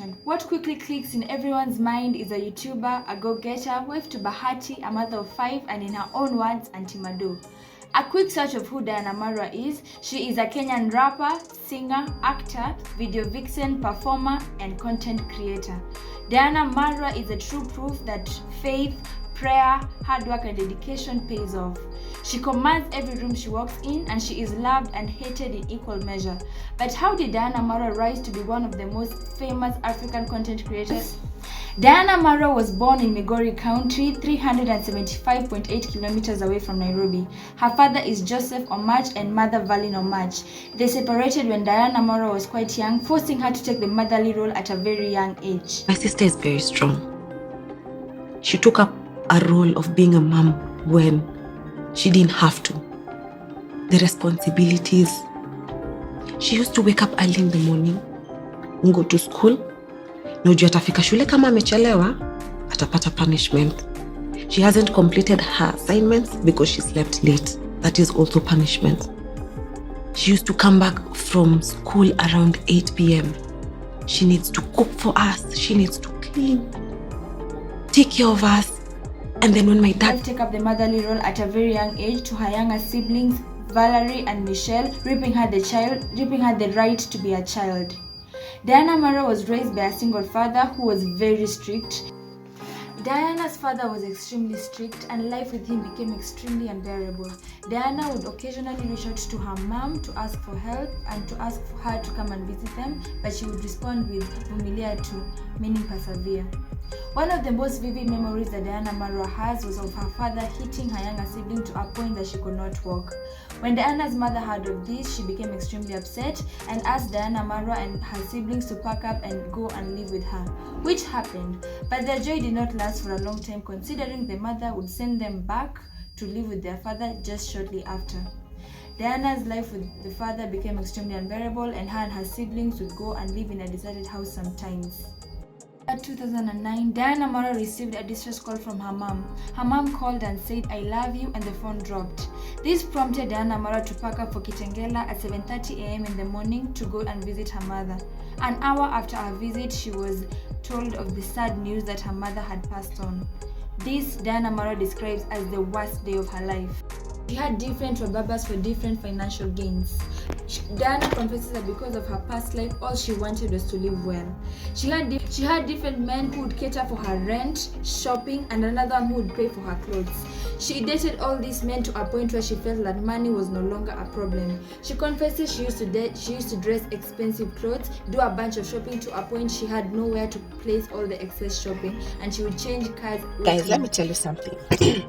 generation. What quickly clicks in everyone's mind is a YouTuber, a go-getter, wife to Bahati, a mother of 5, and in her own words, Auntie Mado. A quick search of who Diana Marua is. She is a Kenyan rapper, singer, actor, video vixen, performer, and content creator. Diana Marua is a true proof that faith, prayer, hard work, and dedication pays off. She commands every room she walks in, and she is loved and hated in equal measure. But how did Diana Marua rise to be one of the most famous African content creators? Diana Marua was born in Migori County, 375.8 kilometers away from Nairobi. Her father is Joseph Omach and mother Valin Omach. They separated when Diana Marua was quite young, forcing her to take the motherly role at a very young age. My sister is very strong. She took up a role of being a mom when she didn't have to. The responsibilities. She used to wake up early in the morning and go to school. Na ujua atafika shule kama amechelewa, atapata punishment. She hasn't completed her assignments because she slept late. That is also punishment. She used to come back from school around 8 p.m. She needs to cook for us. She needs to clean, take care of us. And then when my dad took up the motherly role at a very young age to her younger siblings, Valerie and Michelle, ripping her the right to be a child. Diana Marua was raised by a single father who was very strict. Diana's father was extremely strict, and life with him became extremely unbearable. Diana would occasionally reach out to her mom to ask for help and to ask for her to come and visit them, but she would respond with vumilia tu, meaning persevere. One of the most vivid memories that Diana Marua has was of her father hitting her younger sibling to a point that she could not walk. When Diana's mother heard of this, she became extremely upset and asked Diana Marua and her siblings to pack up and go and live with her, which happened. But their joy did not last for a long time, considering the mother would send them back to live with their father just shortly after. Diana's life with the father became extremely unbearable, and her siblings would go and live in a deserted house sometimes. In 2009, Diana Marua received a distress call from her mom. Her mom called and said, "I love you," and the phone dropped. This prompted Diana Marua to pack up for Kitengela at 7:30 a.m. in the morning to go and visit her mother. An hour after her visit, she was told of the sad news that her mother had passed on. This Diana Marua describes as the worst day of her life. She had different rababas for different financial gains. Diana confesses that because of her past life, all she wanted was to live well. She had different men who would cater for her rent, shopping, and another one who would pay for her clothes. She dated all these men to a point where she felt that money was no longer a problem. She confesses she used to dress expensive clothes, do a bunch of shopping to a point she had nowhere to place all the excess shopping, and she would change cars. Guys, let me tell you something. I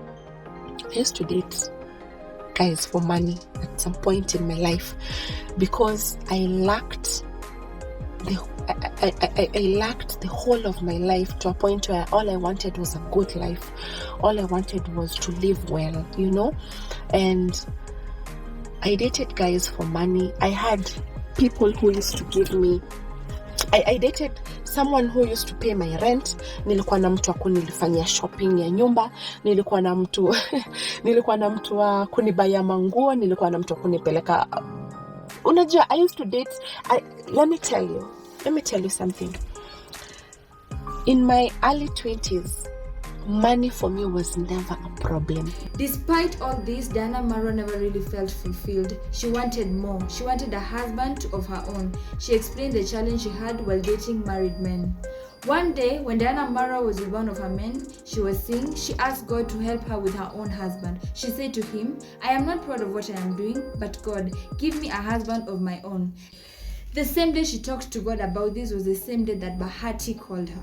used to date guys for money at some point in my life because I lacked the whole of my life, to a point where all I wanted was a good life. All I wanted was to live well, you know. And I dated guys for money. I had people who used to give me, I dated someone who used to pay my rent. Nilikuwa na mtu wa kunilifanyia shopping ya nyumba. Nilikuwa na mtu wa kunibaya manguo. Nilikuwa na mtu wa kunipeleka. Unajua, I used to date. Let me tell you something. In my early 20s, money for me was never a problem. Despite all this, Diana Marua never really felt fulfilled. She wanted more. She wanted a husband of her own. She explained the challenge she had while dating married men. One day, when Diana Marua was with one of her men she was seeing, she asked God to help her with her own husband. She said to him, "I am not proud of what I am doing, but God, give me a husband of my own." The same day she talked to God about this was the same day that Bahati called her.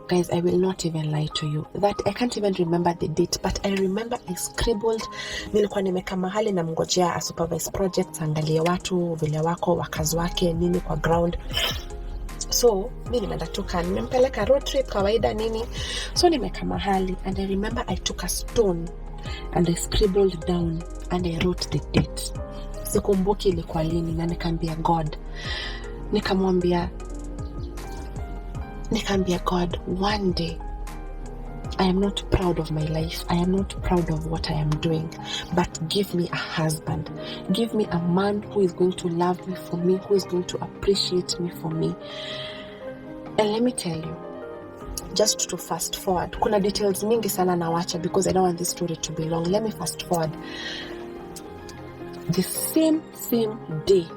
Guys, I will not even lie to you that I can't even remember the date, but I remember I scribbled. Nilikuwa nimekaa mahali na mngojea a supervise projects, angalie watu vile wako wakazi wake nini kwa ground. So mimi nimeenda toka, nimempeleka road trip kawaida nini. So nimekaa mahali and I remember I took a stone and I scribbled down and I wrote the date. Sikumbuki ilikuwa lini, na nikamwambia God, nikamwambia God, one day I am not proud of my life. I am not proud of what I am doing, but give me a husband. Give me a man who is going to love me for me, who is going to appreciate me for me. And let me tell you, just to fast forward, kuna details mingi sana nawacha because I don't want this story to be long. Let me fast forward. The same day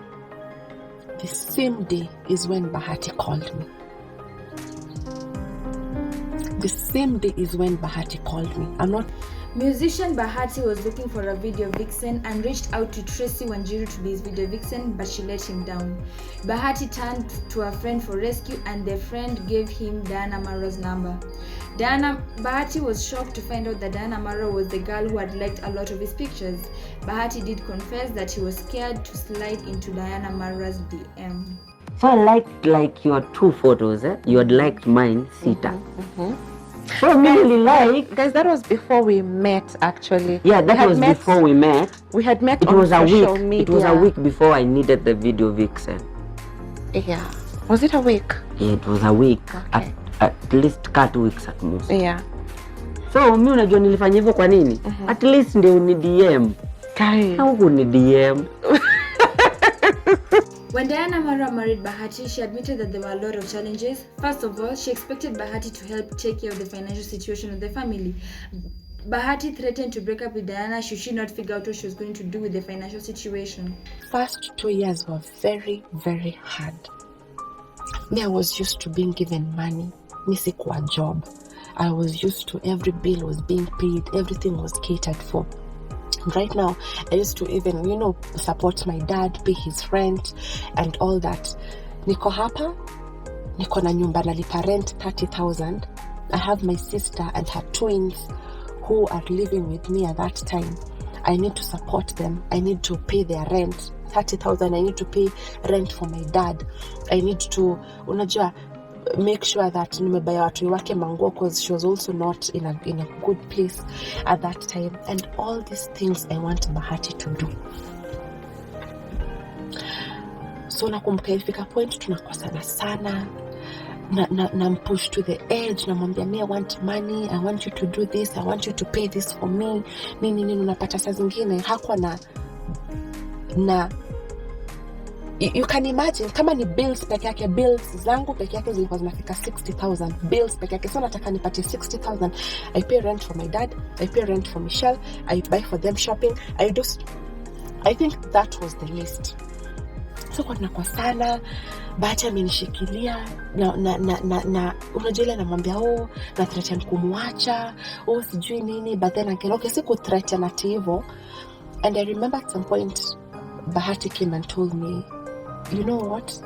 is when Bahati called me. The same day is when Bahati called me. Musician Bahati was looking for a video vixen and reached out to Tracy Wanjiru to be his video vixen, but she let him down. Bahati turned to a friend for rescue, and their friend gave him Diana Marua's number. Bahati was shocked to find out that Diana Marua was the girl who had liked a lot of his pictures. Bahati did confess that he was scared to slide into Diana Marua's DM. So I liked your 2 photos, eh? You had liked mine, Sita. So I really like. Guys, that was before we met, actually. Yeah, that was before we met. We had met on social media. It was a week before I needed the video vixen. Yeah. Was it a week? Yeah, it was a week. Okay. At least 2 weeks at most. Yeah. So mimi unajua nilifanya hivyo kwa nini? At least ndio uni DM. Kai. How uni DM? When Diana Marua married Bahati, she admitted that there were a lot of challenges. First of all, she expected Bahati to help take care of the financial situation of the family. Bahati threatened to break up with Diana should she not figure out what she was going to do with the financial situation. First 2 years were very, very hard. Me, I was used to being given money. Me sikuwa job. I was used to every bill was being paid. Everything was catered for. Right now, I used to even, support my dad, pay his rent and all that. Niko hapa, niko na nyumba nalipa rent 30,000. I have my sister and her twins who are living with me at that time. I need to support them. I need to pay their rent. 30,000. I need to pay rent for my dad. I need to, make sure that nimebaya watu wake manguo because she was also not in a good place at that time, and all these things I want Bahati to do. So nakumbuka ifika point tunakosana sana na push to the edge, namwambia me, I want money, I want you to do this, I want you to pay this for me. Nini unapata saa zingine hakuwa na you can imagine kama ni bills peke yake, bills zangu peke yake zilikuwa zinafika 60,000 bills peke yake. So nataka nipate 60,000. I pay rent for my dad, I pay rent for Michelle, I buy for them shopping, I think that was the list. So kwa tunakuwa sana, Bahati amenishikilia na unajua ile namwambia na threaten kumwacha, sijui nini, but then again, okay, siku threaten ati hivyo. And I remember at some point Bahati came and told me, you know what,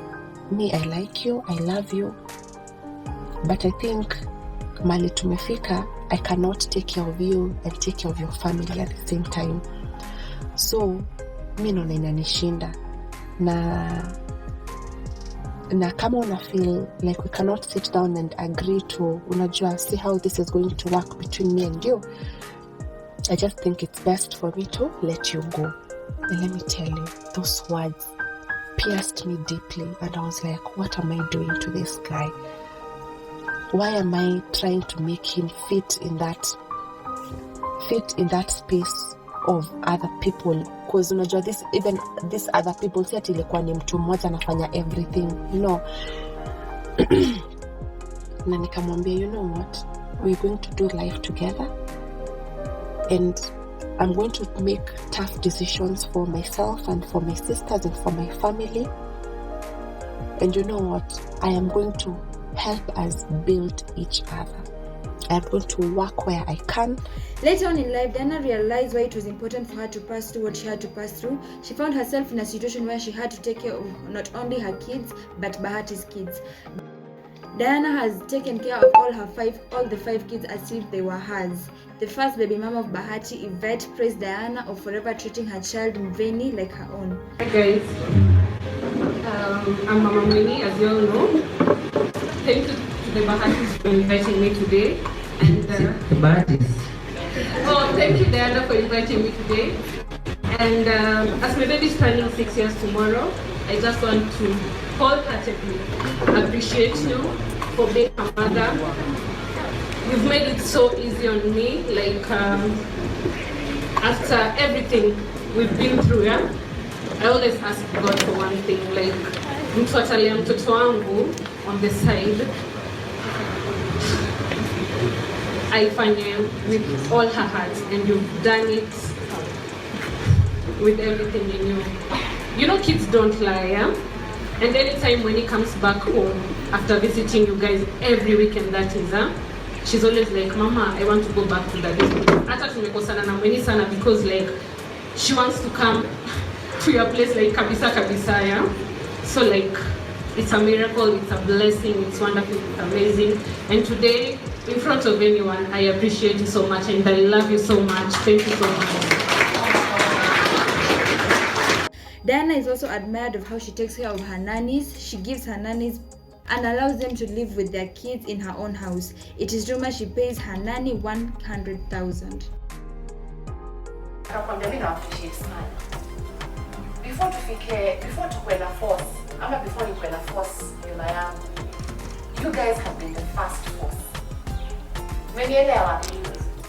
me, I like you, I love you, but I think mali tumefika, I cannot take care of you and take care of your family at the same time. So mi naona inanishinda na kama una feel like we cannot sit down and agree to, unajua, see how this is going to work between me and you, I just think it's best for me to let you go. And let me tell you, those words pierced me deeply, and I was like, what am I doing to this guy? Why am I trying to make him fit in that space of other people? Because unajua, this other people, si ati ilikuwa ni mtu mmoja anafanya everything, na nikamwambia, you know what, we're going to do life together, and I'm going to make tough decisions for myself and for my sisters and for my family. And you know what? I am going to help us build each other. I am going to work where I can. Later on in life, Diana realized why it was important for her to pass through what she had to pass through. She found herself in a situation where she had to take care of not only her kids, but Bahati's kids. Diana has taken care of all the five kids as if they were hers. The first baby mama of Bahati, Yvette, praised Diana of forever treating her child Mveni like her own. Hi guys, I'm Mama Mveni, as you all know. Thank you to the Bahatis for inviting me today. And thank you Diana for inviting me today. And as my baby is turning 6 years tomorrow, I just want to wholeheartedly appreciate you for being a mother. You've made it so easy on me, like after everything we've been through, I always ask God for one thing, like mtu atalia mtoto wangu on the side. Haifanye with all her heart, and you've done it with everything in you. You know, kids don't lie, yeah? And anytime when he comes back home after visiting you guys every weekend, that is, she's always like, Mama, I want to go back to daddy's place. Hata tumekosana na mweni sana because like she wants to come to your place like kabisa kabisa, yeah? So like it's a miracle, it's a blessing, it's wonderful, it's amazing. And today, in front of anyone, I appreciate you so much and I love you so much. Thank you so much. Diana is also admired of how she takes care of her nannies. She gives her nannies and allows them to live with their kids in her own house. It is rumored she pays her nanny 100,000. Nakwambia mimi na-appreciate sana. Before tukue na force, ama before nikue na force nyuma yangu, you guys have been the first force. Mmenielewa?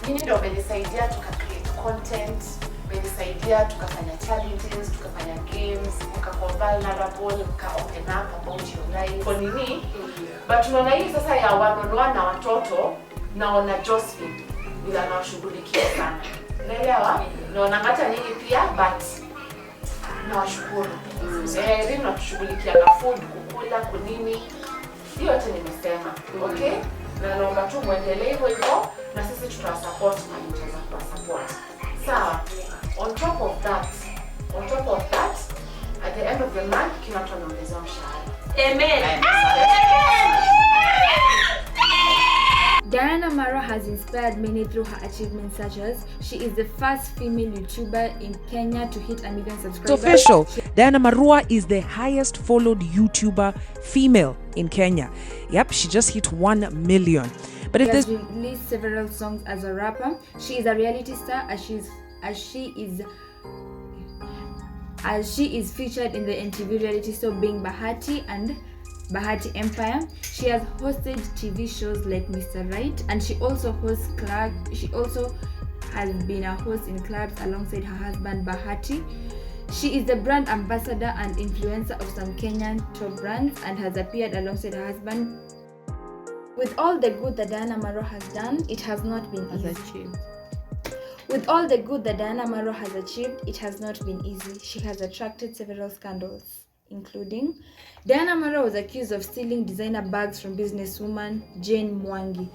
Nyinyi ndio mmenisaidia tuka-create content, mmenisaidia tukafanya challenges, tukafanya games, mkakuwa vulnerable, mka-open up about your life. Kwa nini? But unaona hii sasa ya one-on-one na watoto, naona Josephine bila anawashughulikia sana. Unaelewa? Naona hata nyinyi pia, but nawashukuru. Mimi natushughulikia na food, kukula, kunini. Hiyo yote nimesema. Okay? Na naomba tu muendelee hivyo na sisi tutawasupport na mtaweza kuwasupport. Sawa? On top of that, at the end of the month, kila mtu anaongezwa mshahara. Amen. Diana Marua has inspired many through her achievements, such as she is the first female YouTuber in Kenya to hit 1 million subscribers. It's official. Diana Marua is the highest followed YouTuber female in Kenya. Yep, she just hit 1 million. But if she has released several songs as a rapper. She is a reality star as she is featured in the NTV reality show Being Bahati and Bahati Empire. She has hosted TV shows like Mr. Right, and she also hosts clubs. She also has been a host in clubs alongside her husband Bahati. She is the brand ambassador and influencer of some Kenyan top brands and has appeared alongside her husband. With all the good that Diana Marua has done, it has not been easy. With all the good that Diana Marua has achieved, it has not been easy. She has attracted several scandals, including Diana Marua was accused of stealing designer bags from businesswoman Jane Mwangi.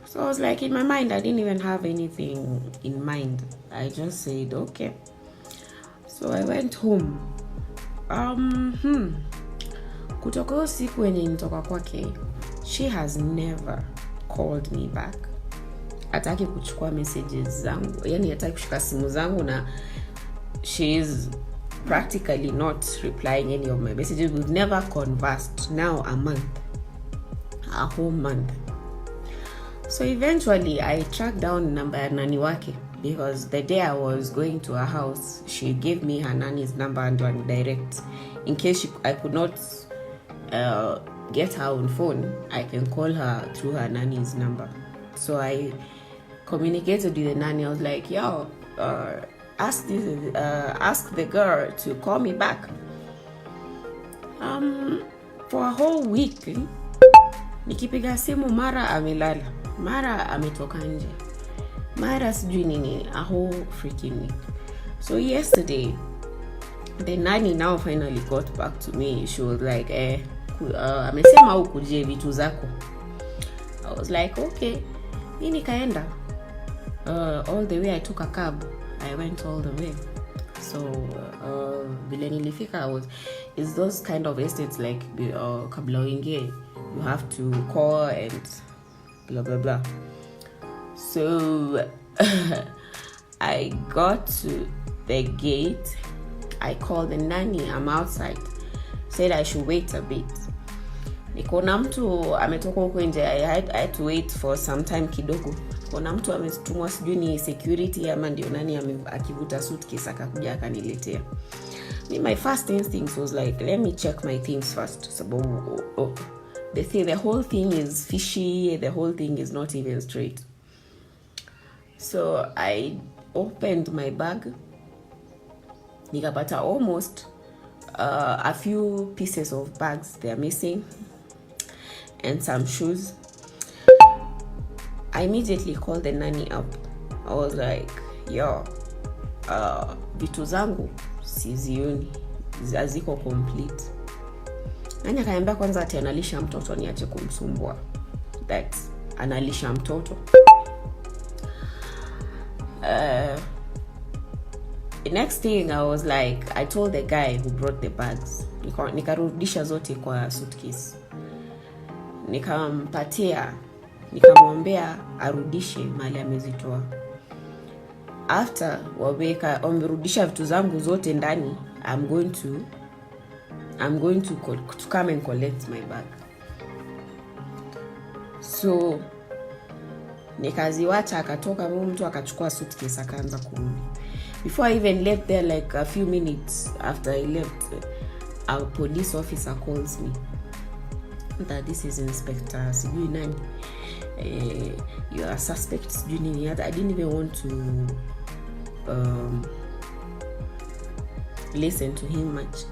So I was like, in my mind, I didn't even have anything in mind. I just said, okay. So I went home. Kutoka hiyo siku wenye nitoka kwake, she has never called me back. Hataki kuchukua messages zangu. Yani hataki kushika simu zangu na she is practically not replying any of my messages. We've never conversed now a whole month. So eventually I tracked down number ya nani wake because the day I was going to her house, she gave me her nanny's number and one direct in case I could not get her on phone. I can call her through her nanny's number. So I communicated with the nanny. I was like, yo, ask the girl to call me back. For a whole week nikipiga simu mara amelala, mara ametoka nje, mara sijui nini, a whole freaking week. So yesterday the nanny now finally got back to me. She was like, amesema ukuje vitu zako. I was like, okay. Mimi nikaenda all the way. I took a cab. I went all the way. So vile nilifika it's those kind of estates like kabla uingie you have to call and blah blah blah. So I got to the gate. I called the nanny. I'm outside. Said I should wait a bit. Nikona mtu ametoka huko nje. I had to wait for some time kidogo. Kuna mtu ametumwa sijui ni security ama ndio nani akivuta suitcase akakuja akaniletea. My first instinct was like, let me check my things first. Sababu the whole thing is fishy, the whole thing is not even straight. So I opened my bag. Nikapata almost a few pieces of bags they are missing. and some shoes. I immediately called the nanny up. I was like, yo, vitu zangu sizioni, haziko complete. Nani akaniambia kwanza ati analisha mtoto, niache kumsumbua. That's analisha mtoto. The next thing I was like, I told the guy who brought the bags, nikarudisha zote kwa suitcase. Nikampatia, nikamwambia arudishe mali amezitoa. After wamerudisha vitu zangu zote ndani, I'm going to come and collect my bag. So nikaziwacha, akatoka mtu akachukua suitcase akaanza kurudi. Before I even left there, like a few minutes after I left, a police officer calls me that this is Inspector sijui nani, you are a suspect sijui nini. I didn't even want to listen to him much.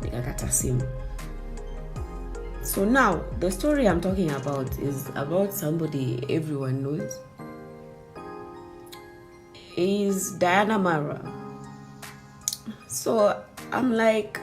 Nikakata simu. So now the story I'm talking about is about somebody everyone knows. Is Diana Marua. So I'm like,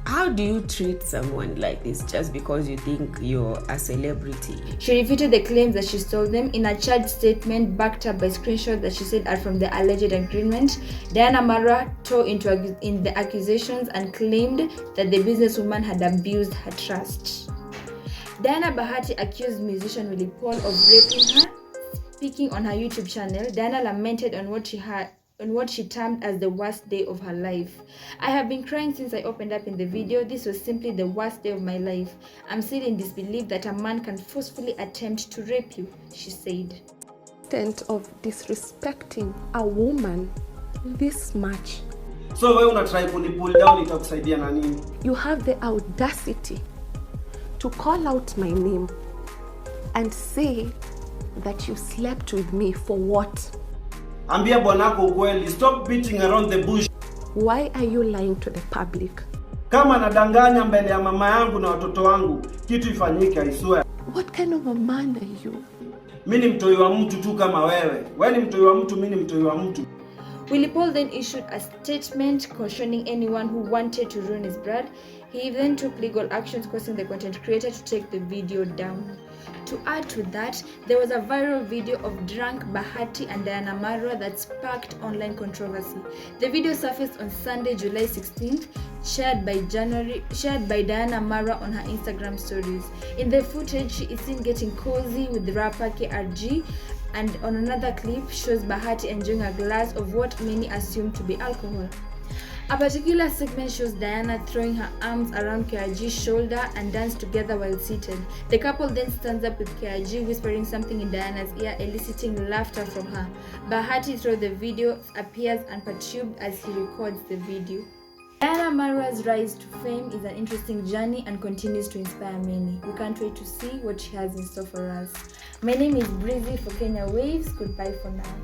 how do you treat someone like this just because you think you're a celebrity? She refuted the claims that she stole them. In a charge statement backed up by screenshots that she said are from the alleged agreement, Diana Marua tore in the accusations and claimed that the businesswoman had abused her trust. Diana Bahati accused musician Willie Paul of raping her. Speaking on her YouTube channel, Diana lamented on what she termed as the worst day of her life. I have been crying since I opened up in the video. This was simply the worst day of my life. I'm still in disbelief that a man can forcefully attempt to rape you, she said. Intent of disrespecting a woman this much. So wewe una try pull down itakusaidia na nini? You have the audacity to call out my name and say that you slept with me for what? Ambia bwanako ukweli, stop beating around the bush. Why are you lying to the public? Kama nadanganya mbele ya mama yangu na watoto wangu, kitu ifanyike, I swear. What kind of a man are you? Mimi ni mtoi wa mtu tu kama wewe. Wewe ni mtoi wa mtu, mimi ni mtoi wa mtu. Willie Paul then issued a statement cautioning anyone who wanted to ruin his brand. He then took legal actions, causing the content creator to take the video down. To add to that, there was a viral video of drunk Bahati and Diana Marua that sparked online controversy. The video surfaced on Sunday, July 16th, shared by Diana Marua on her Instagram stories. In the footage, she is seen getting cozy with the rapper KRG, and on another clip shows Bahati enjoying a glass of what many assume to be alcohol. A particular segment shows Diana throwing her arms around KRG's shoulder and dance together while seated. The couple then stands up with KRG whispering something in Diana's ear, eliciting laughter from her. Bahati throughout the video appears unperturbed as he records the video. Diana Marua's rise to fame is an interesting journey and continues to inspire many. We can't wait to see what she has in store for us. My name is Breezy for Kenya Waves. Goodbye for now.